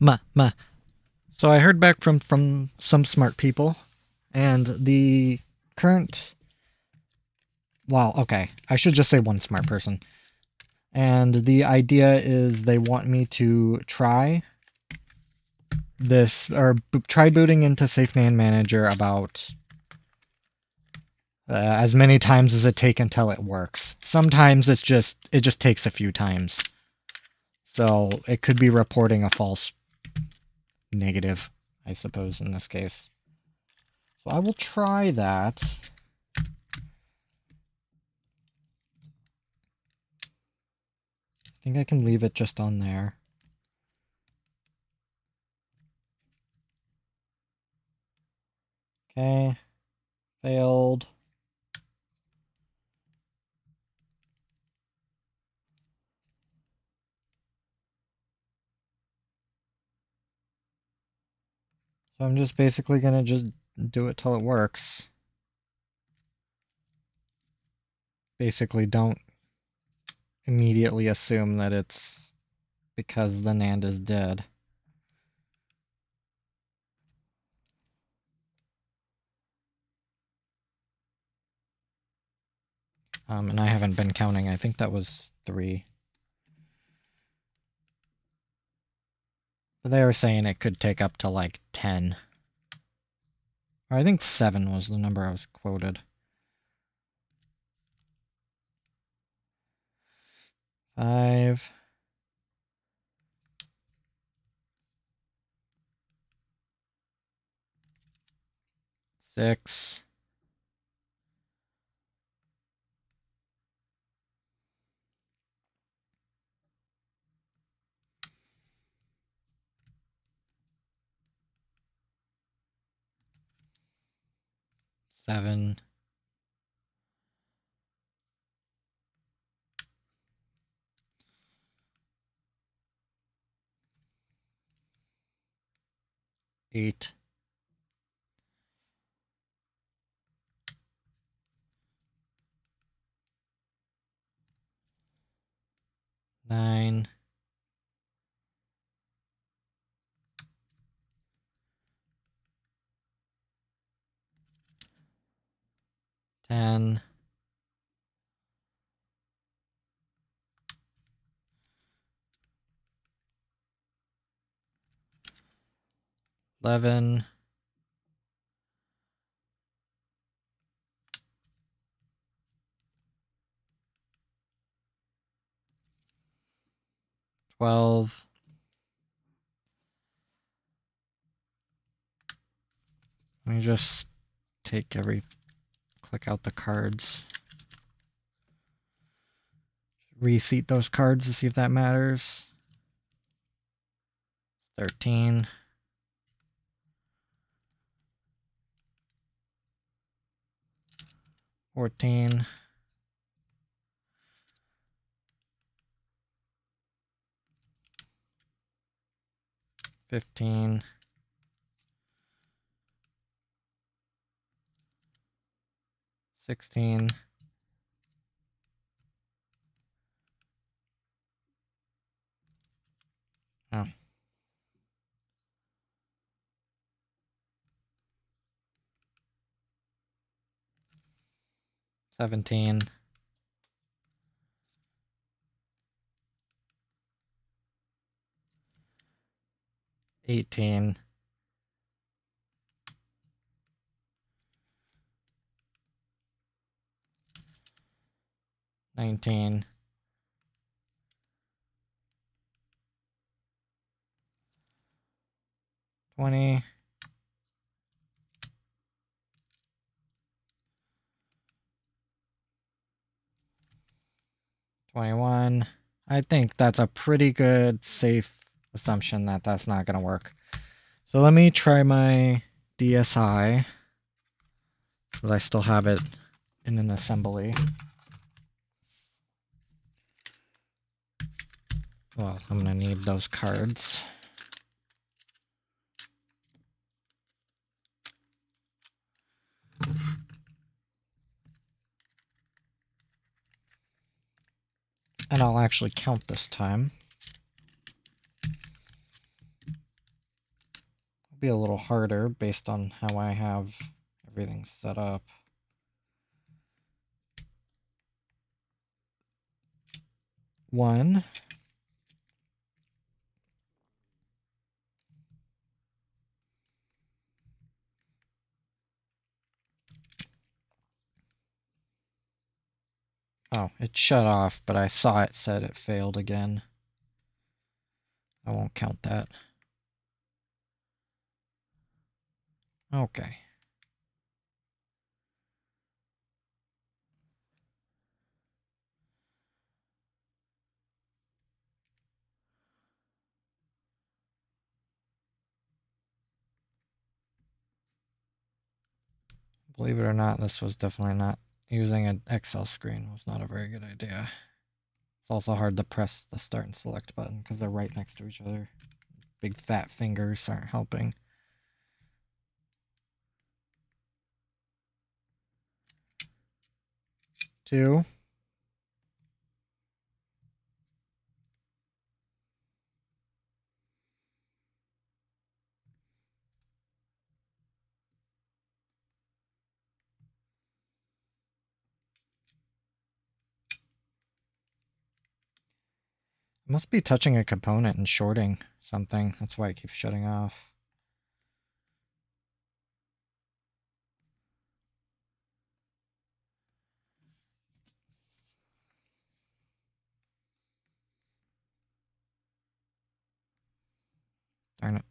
So I heard back from some smart people, and the current. Well, okay, I should just say one smart person. And the idea is they want me to try this, or try booting into SafeNAND Manager about as many times as it takes until it works. Sometimes it just takes a few times. So it could be reporting a false negative, I suppose, in this case. So I will try that. I think I can leave it just on there. Okay. Failed. So I'm just basically gonna just do it till it works. Basically, don't immediately assume that it's because the NAND is dead. And I haven't been counting. I think that was 3. But they were saying it could take up to like 10. Or I think 7 was the number I was quoted. 5. 6. 7. 8. 9. 10. 11. 12. Let me just click out the cards. Reseat those cards to see if that matters. 13. 14. 15. 16. Oh. 17. 18. 19. 20. 21. I think that's a pretty good, safe assumption that that's not going to work. So let me try my DSi, because I still have it in an assembly. Well, I'm going to need those cards. And I'll actually count this time. be a little harder based on how I have everything set up. One. Oh, it shut off, but I saw it said it failed again. I won't count that. Okay. Believe it or not, this was definitely not, using an Excel screen was not a very good idea. It's also hard to press the start and select button because they're right next to each other. Big fat fingers aren't helping. Two. Must be touching a component and shorting something. That's why it keeps shutting off. Darn it.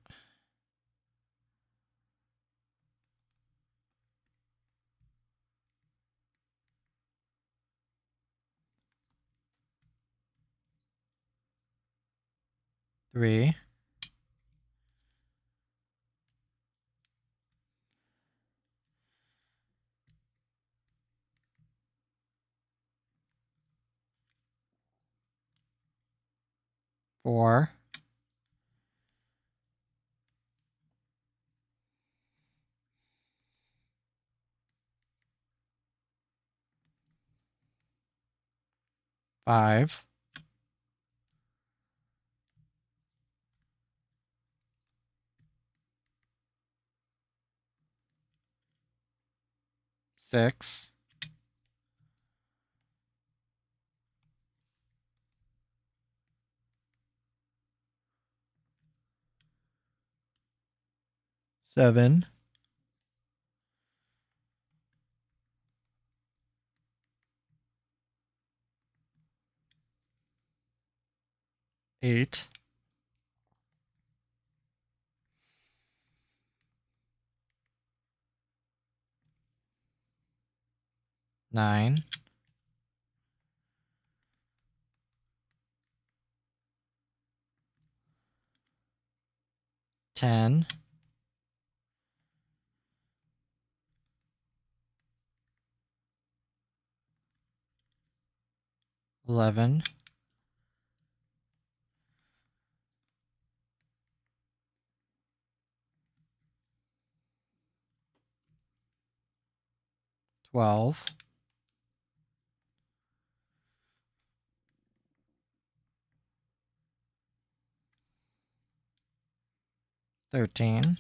Three. Four. Five. Six. Seven. Eight. Nine. 10. 11. 12. 13.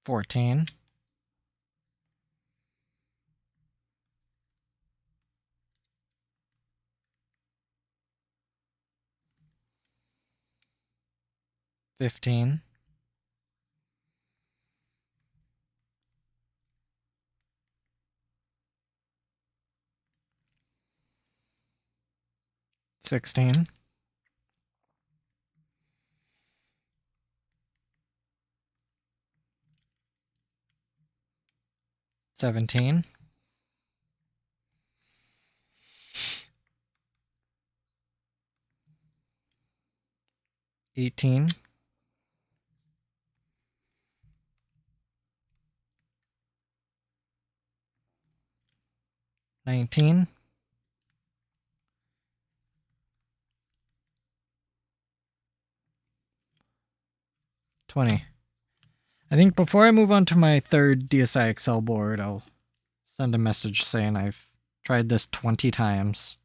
14. 15. 16. 17. 18. 19. 20. I think before I move on to my third DSi XL board, I'll send a message saying I've Tried this 20 times.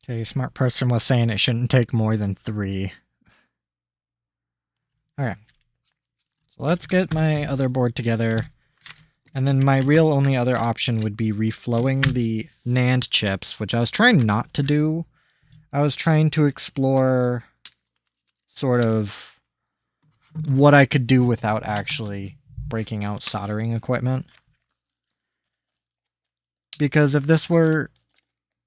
Okay, smart person was saying it shouldn't take more than 3. Okay. So let's get my other board together. And then my real only other option would be reflowing the NAND chips, which I was trying not to do. I was trying to explore sort of what I could do without actually breaking out soldering equipment. Because if this were...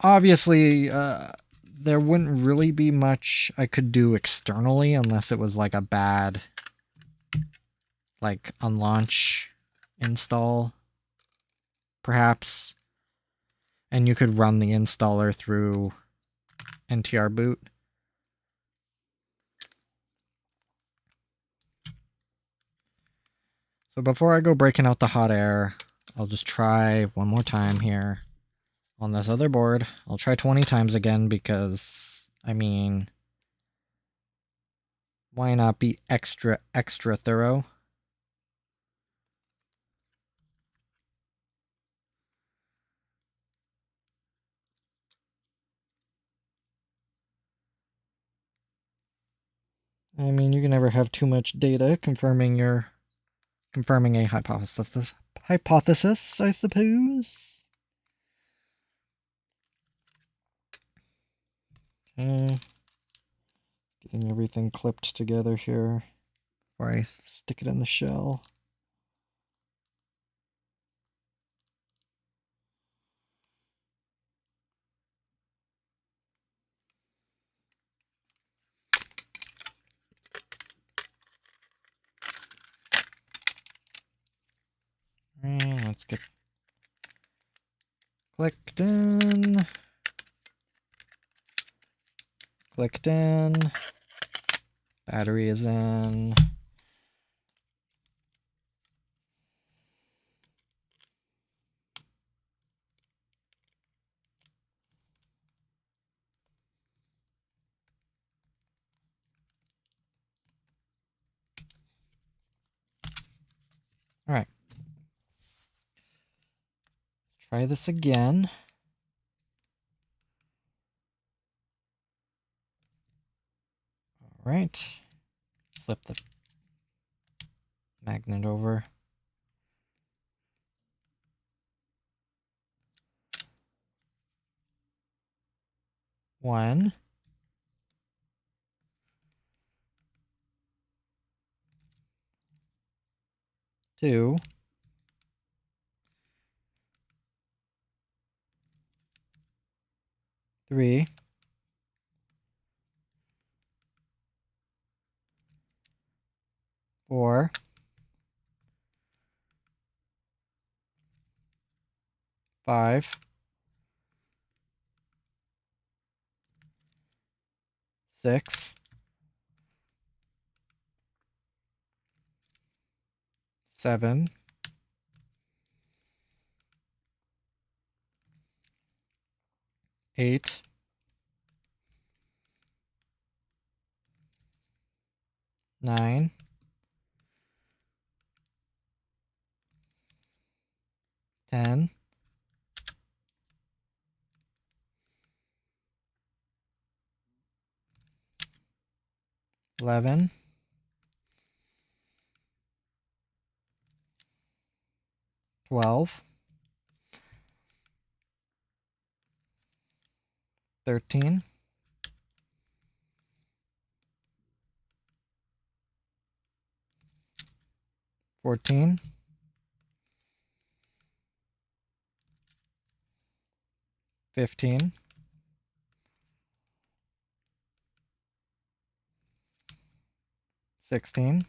Obviously, there wouldn't really be much I could do externally unless it was like a bad, like, unlaunch install, perhaps. And you could run the installer through NTRboot. So before I go breaking out the hot air, I'll just try one more time here on this other board. I'll try 20 times again because, I mean, why not be extra thorough? I mean, you can never have too much data confirming a hypothesis, I suppose. Getting everything clipped together here before I stick it in the shell. And let's get clicked in. Clicked in. Battery is in. All right. Try this again. All right. Flip the magnet over. One. Two. Three. 4. 5. 6. 7. 8. 9. 10. 11. 12, 13, 14, 15, 16,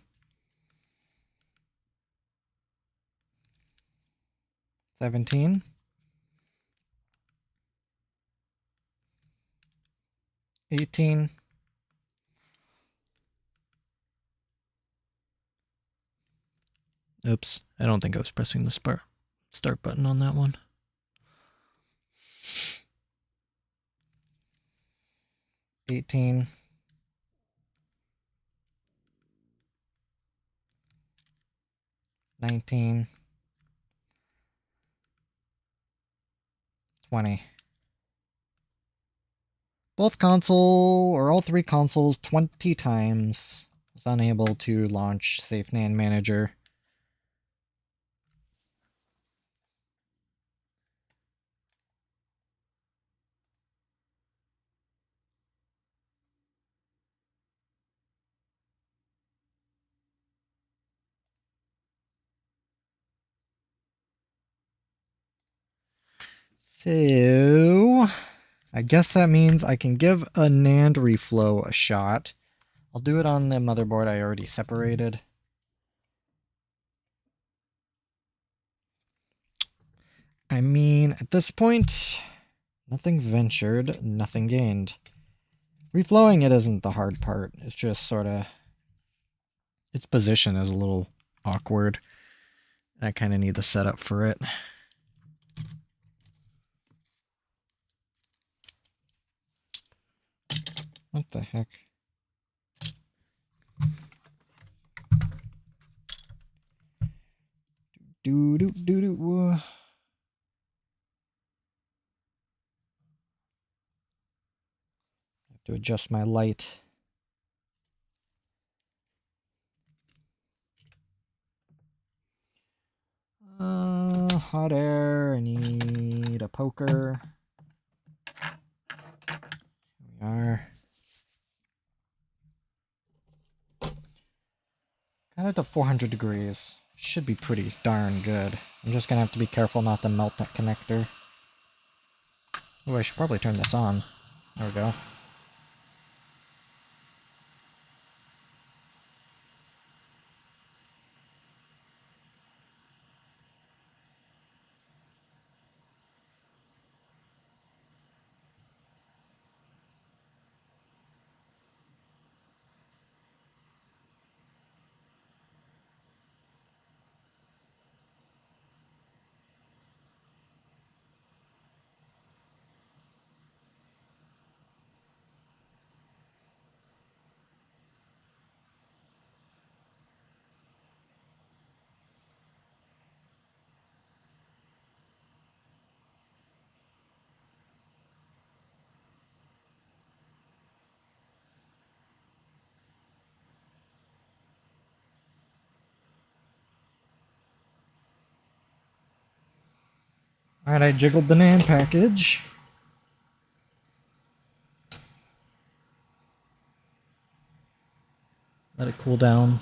17, 18, oops, I don't think I was pressing the start button on that one. 18, 19, 20. Both console, or all three consoles, 20 times. Was unable to launch Safe NAND Manager. So, I guess that means I can give a NAND reflow a shot. I'll do it on the motherboard I already separated. I mean, at this point, nothing ventured, nothing gained. Reflowing it isn't the hard part. It's just sort of... its position is a little awkward. I kind of need the setup for it. What the heck? Do. Have to adjust my light. Hot air. I need a poker. Here we are. Got it to 400 degrees. Should be pretty darn good. I'm just gonna have to be careful not to melt that connector. Oh, I should probably turn this on. There we go. Alright, I jiggled the NAND package. Let it cool down.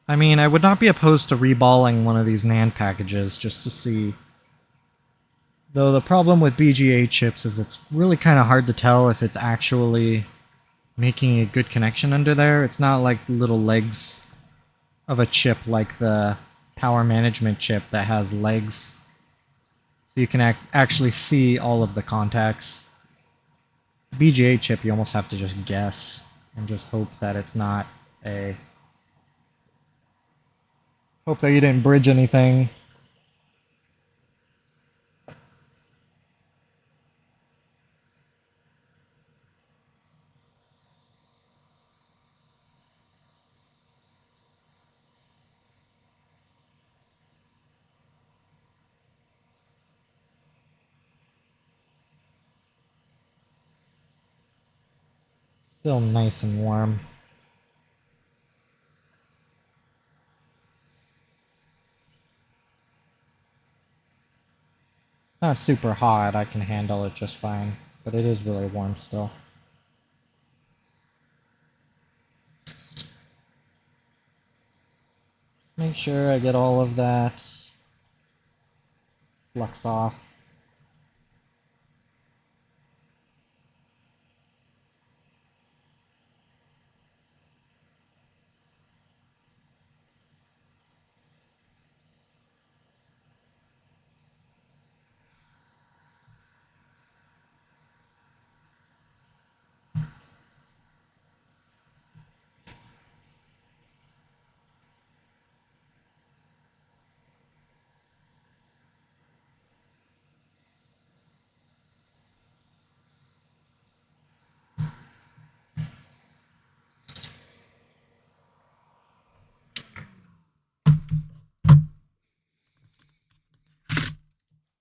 I mean, I would not be opposed to reballing one of these NAND packages just to see. Though the problem with BGA chips is it's really kind of hard to tell if it's actually making a good connection under there. It's not like little legs of a chip like the power management chip that has legs. So you can actually see all of the contacts. BGA chip, you almost have to just guess and just hope that it's not a... hope that you didn't bridge anything. Still nice and warm. Not super hot, I can handle it just fine, but it is really warm still. Make sure I get all of that flux off.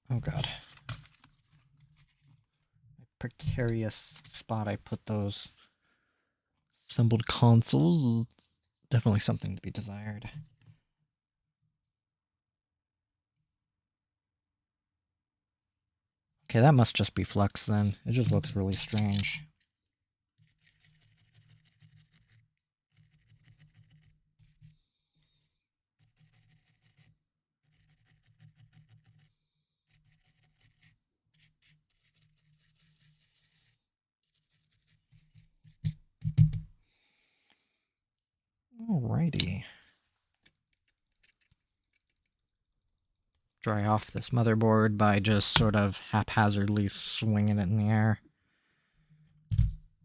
Oh god. Precarious spot I put those assembled consoles is definitely something to be desired. Okay, that must just be flux then. It just looks really strange. Alrighty. Dry off this motherboard by just sort of haphazardly swinging it in the air.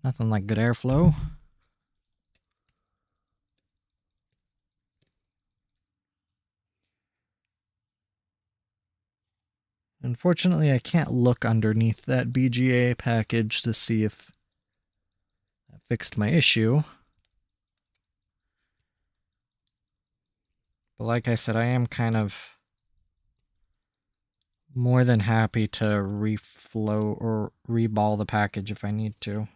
Nothing like good airflow. Unfortunately, I can't look underneath that BGA package to see if that fixed my issue. But like I said, I am kind of more than happy to reflow or reball the package if I need to.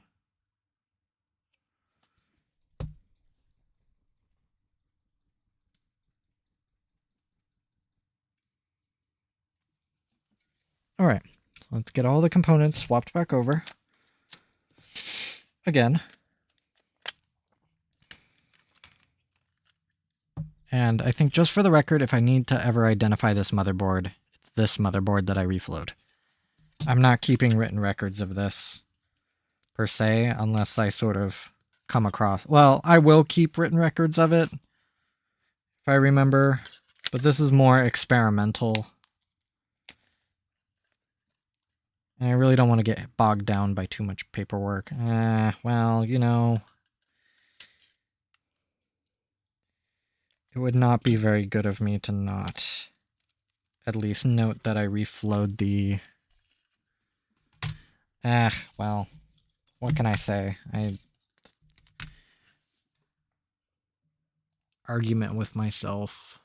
Alright, let's get all the components swapped back over. Again. And I think just for the record, if I need to ever identify this motherboard, it's this motherboard that I reflowed. I'm not keeping written records of this, per se, unless I sort of come across... Well, I will keep written records of it, if I remember, but this is more experimental. And I really don't want to get bogged down by too much paperwork. Well, you know... It would not be very good of me to not at least note that I reflowed the... well, what can I say? Argument with myself.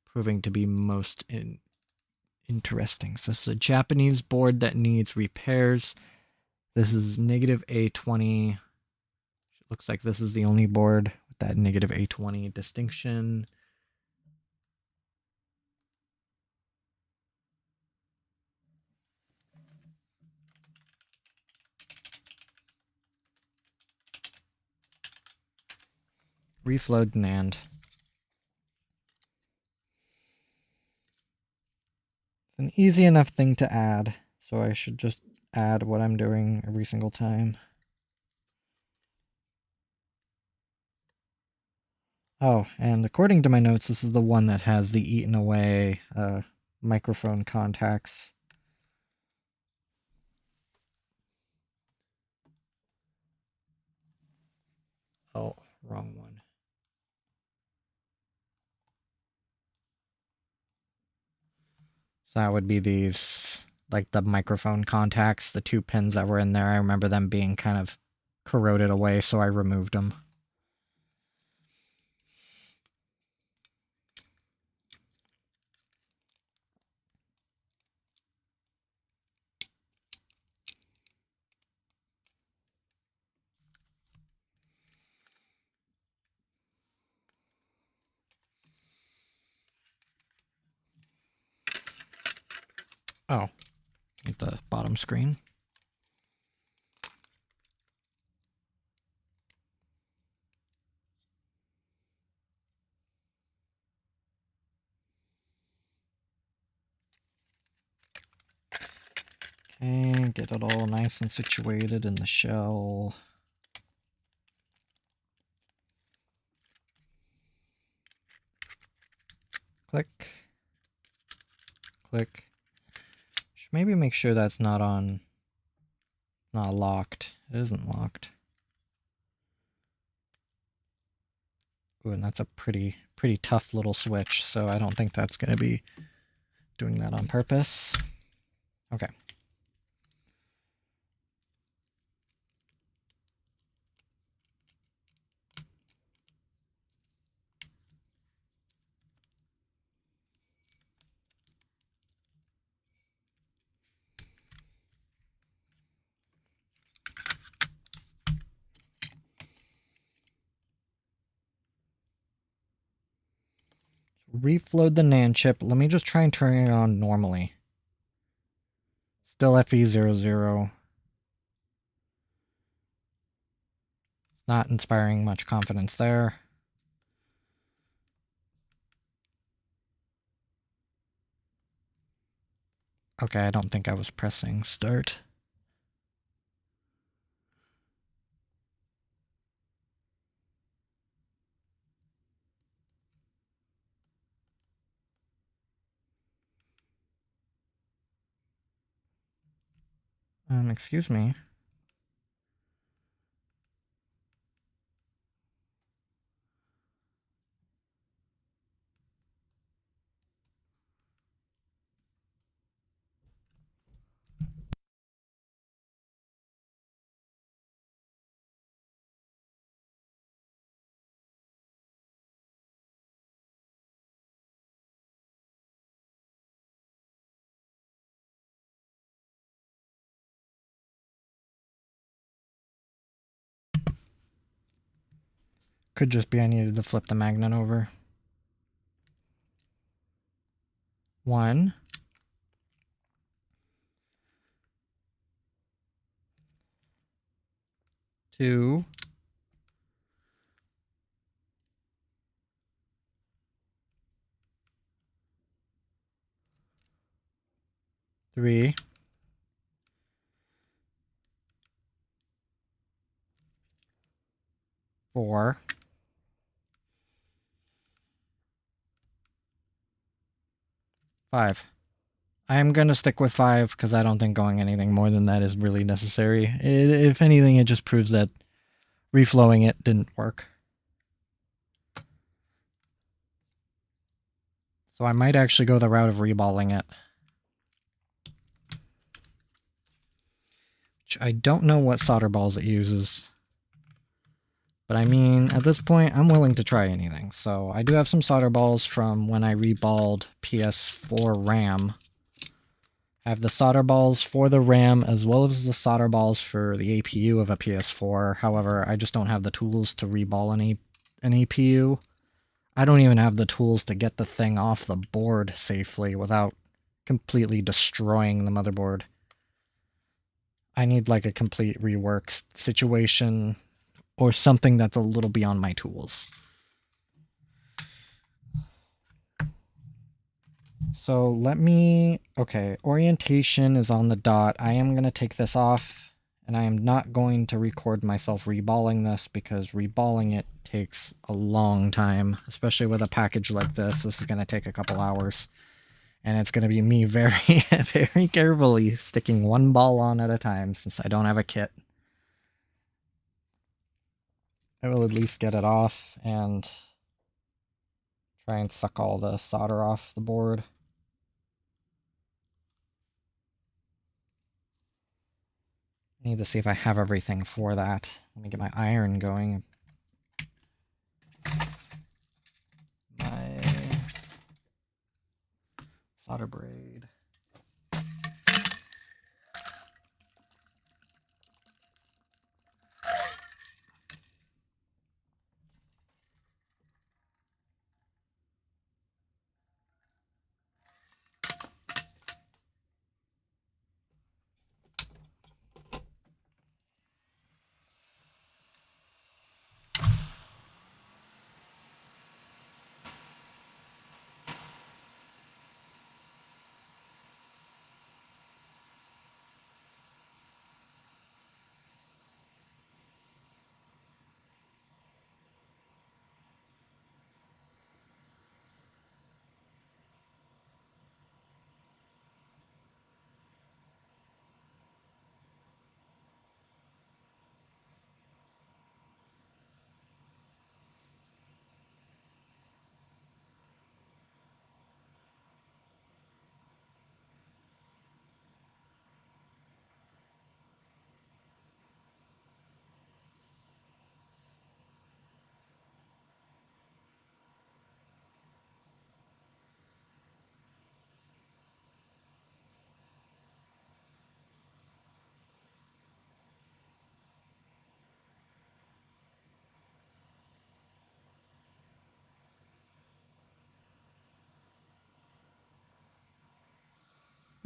Proving to be most interesting. So this is a Japanese board that needs repairs. This is negative A20. It looks like this is the only board with that negative A20 distinction. Reflowed NAND. It's an easy enough thing to add, so I should just add what I'm doing every single time. Oh, and according to my notes, this is the one that has the eaten away microphone contacts. Oh, wrong one. So that would be these, like the microphone contacts, the two pins that were in there. I remember them being kind of corroded away, so I removed them. Oh, at the bottom screen. okay, get it all nice and situated in the shell. Click. Click. Should maybe make sure that's not locked. It isn't locked. Ooh, and that's a pretty tough little switch, so I don't think that's going to be doing that on purpose. Okay. Reflowed the NAND chip. Let me just try and turn it on normally. Still FE00. Not inspiring much confidence there. Okay, I don't think I was pressing start. Excuse me. Could just be I needed to flip the magnet over. 1. 2. 3. 4. 5. I'm going to stick with 5 because I don't think going anything more than that is really necessary. If anything, it just proves that reflowing it didn't work. So I might actually go the route of reballing it. Which I don't know what solder balls it uses. But I mean, at this point, I'm willing to try anything. So I do have some solder balls from when I reballed PS4 RAM. I have the solder balls for the RAM as well as the solder balls for the APU of a PS4. However, I just don't have the tools to reball an APU. I don't even have the tools to get the thing off the board safely without completely destroying the motherboard. I need like a complete rework situation or something that's a little beyond my tools. So let me, okay, orientation is on the dot. I am going to take this off, and I am not going to record myself reballing this because reballing it takes a long time, especially with a package like this. This is going to take a couple hours, and it's going to be me very, very carefully sticking one ball on at a time since I don't have a kit. I will at least get it off and try and suck all the solder off the board. I need to see if I have everything for that. Let me get my iron going. My solder braid.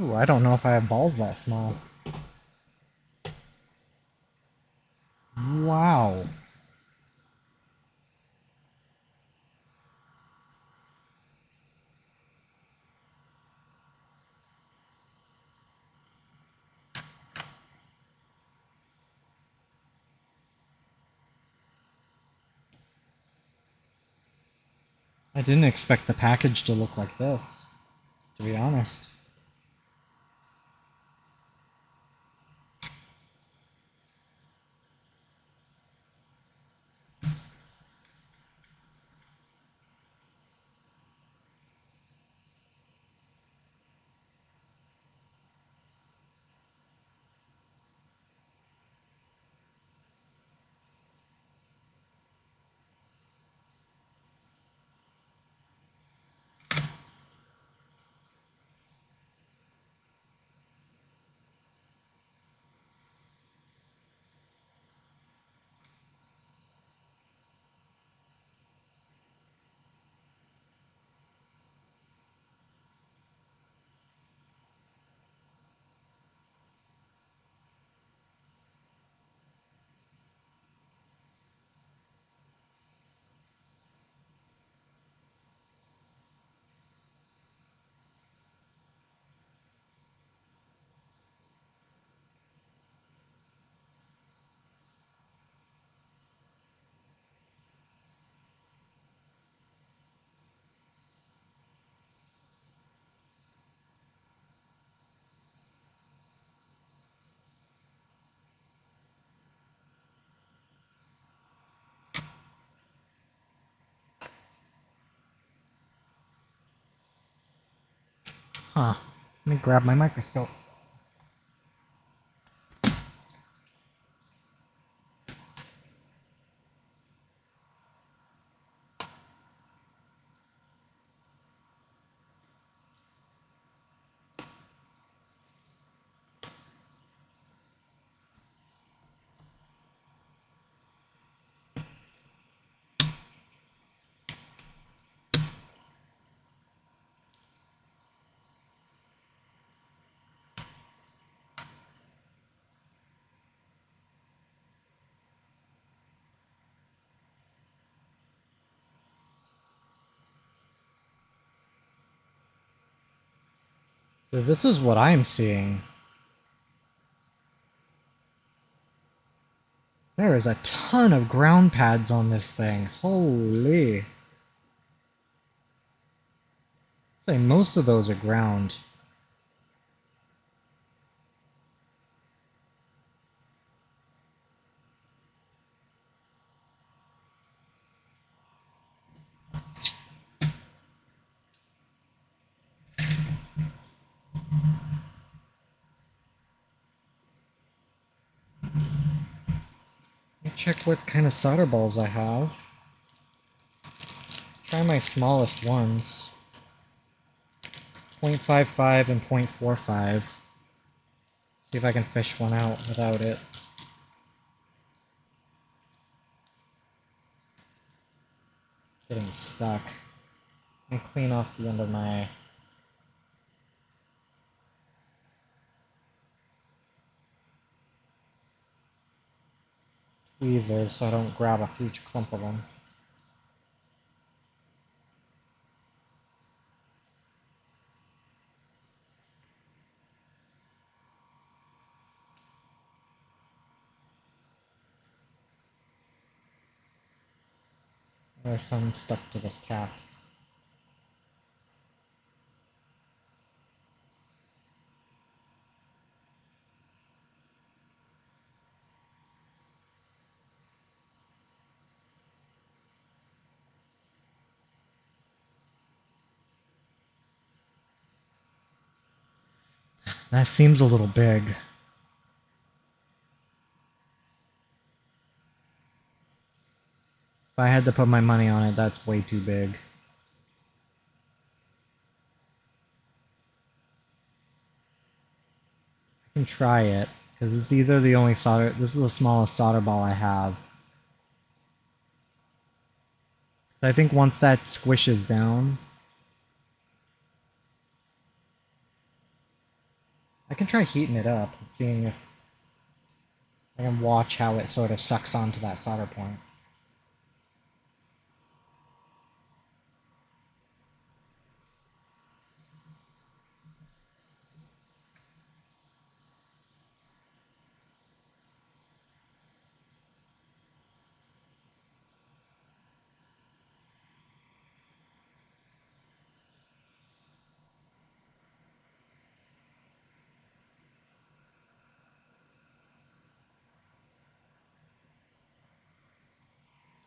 Ooh, I don't know if I have balls that small. Wow. I didn't expect the package to look like this, to be honest. Huh. Let me grab my microscope. So this is what I'm seeing. There is a ton of ground pads on this thing. Holy. I'd say most of those are ground. Let me check what kind of solder balls I have. Try my smallest ones. 0.55 and 0.45. See if I can fish one out without it. Getting stuck. And clean off the end of my tweezers so I don't grab a huge clump of them. There's some stuck to this cap. That seems a little big. If I had to put my money on it, that's way too big. I can try it, because it's either the only solder... This is the smallest solder ball I have. So I think once that squishes down... I can try heating it up and seeing if I can watch how it sort of sucks onto that solder point.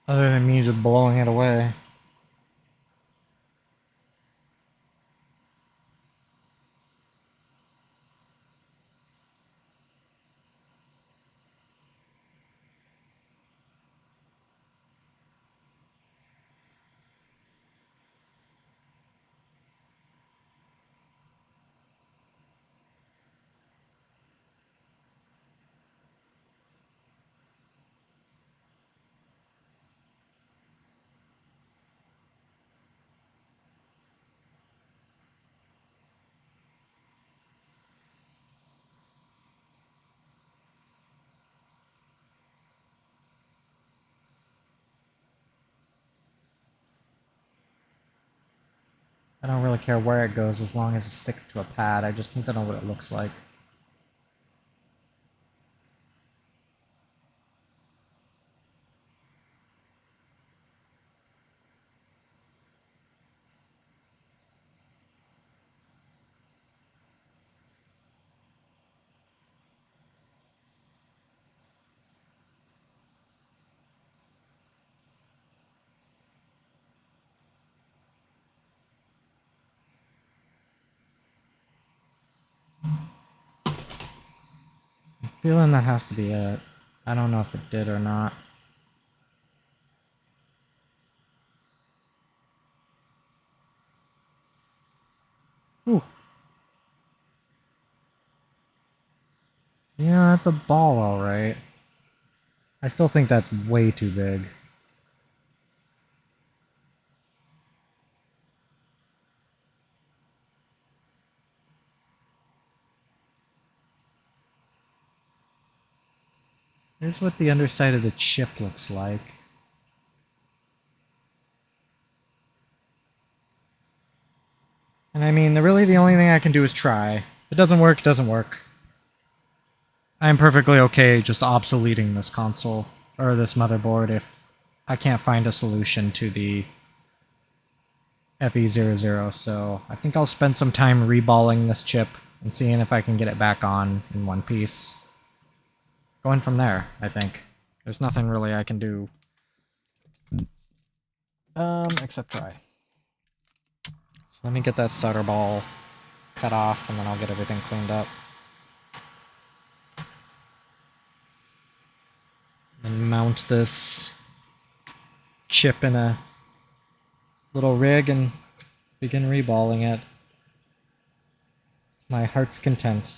Other than me just blowing it away. I don't really care where it goes as long as it sticks to a pad. I just need to know what it looks like. Feeling that has to be it. I don't know if it did or not. Ooh. Yeah, that's a ball, alright. I still think that's way too big. Here's what the underside of the chip looks like. And I mean, really the only thing I can do is try. If it doesn't work, it doesn't work. I'm perfectly okay just obsoleting this console, or this motherboard, if I can't find a solution to the FE00, so I think I'll spend some time reballing this chip and seeing if I can get it back on in one piece. Going from there, I think. There's nothing really I can do. Except try. So let me get that solder ball cut off, and then I'll get everything cleaned up. And mount this chip in a little rig and begin reballing it. My heart's content.